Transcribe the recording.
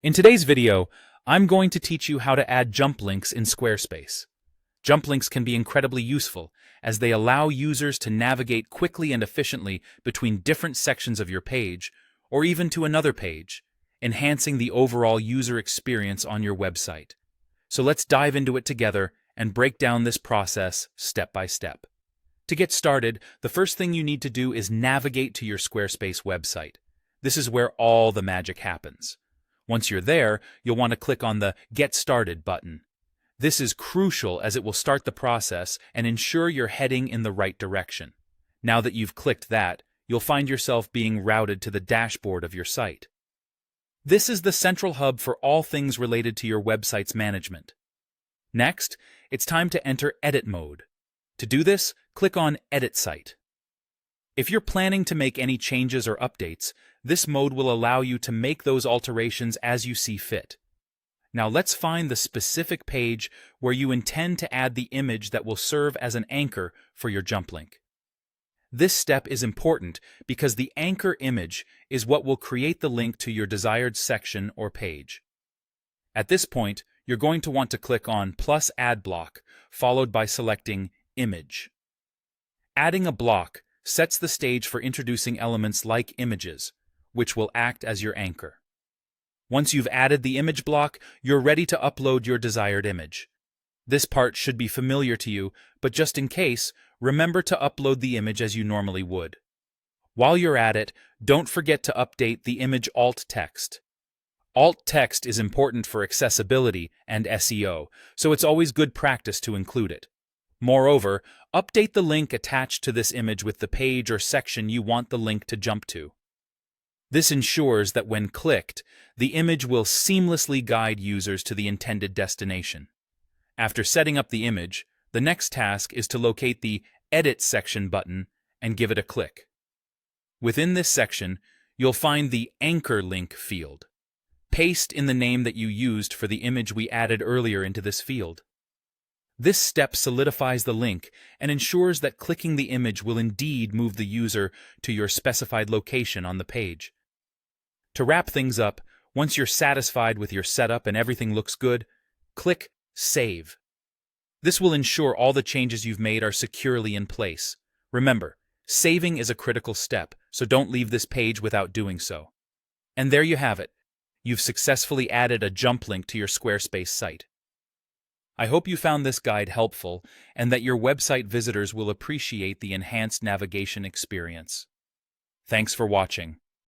In today's video, I'm going to teach you how to add jump links in Squarespace. Jump links can be incredibly useful, as they allow users to navigate quickly and efficiently between different sections of your page, or even to another page, enhancing the overall user experience on your website. So let's dive into it together and break down this process step by step. To get started, the first thing you need to do is navigate to your Squarespace website. This is where all the magic happens. Once you're there, you'll want to click on the Get Started button. This is crucial as it will start the process and ensure you're heading in the right direction. Now that you've clicked that, you'll find yourself being routed to the dashboard of your site. This is the central hub for all things related to your website's management. Next, it's time to enter edit mode. To do this, click on Edit Site. If you're planning to make any changes or updates, this mode will allow you to make those alterations as you see fit. Now let's find the specific page where you intend to add the image that will serve as an anchor for your jump link. This step is important because the anchor image is what will create the link to your desired section or page. At this point, you're going to want to click on plus Add Block, followed by selecting Image. Adding a block sets the stage for introducing elements like images, which will act as your anchor. Once you've added the image block, you're ready to upload your desired image. This part should be familiar to you, but just in case, remember to upload the image as you normally would. While you're at it, don't forget to update the image alt text. Alt text is important for accessibility and SEO, so it's always good practice to include it. Moreover, update the link attached to this image with the page or section you want the link to jump to. This ensures that when clicked, the image will seamlessly guide users to the intended destination. After setting up the image, the next task is to locate the Edit section button and give it a click. Within this section, you'll find the Anchor Link field. Paste in the name that you used for the image we added earlier into this field. This step solidifies the link and ensures that clicking the image will indeed move the user to your specified location on the page. To wrap things up, once you're satisfied with your setup and everything looks good, click Save. This will ensure all the changes you've made are securely in place. Remember, saving is a critical step, so don't leave this page without doing so. And there you have it. You've successfully added a jump link to your Squarespace site. I hope you found this guide helpful and that your website visitors will appreciate the enhanced navigation experience. Thanks for watching.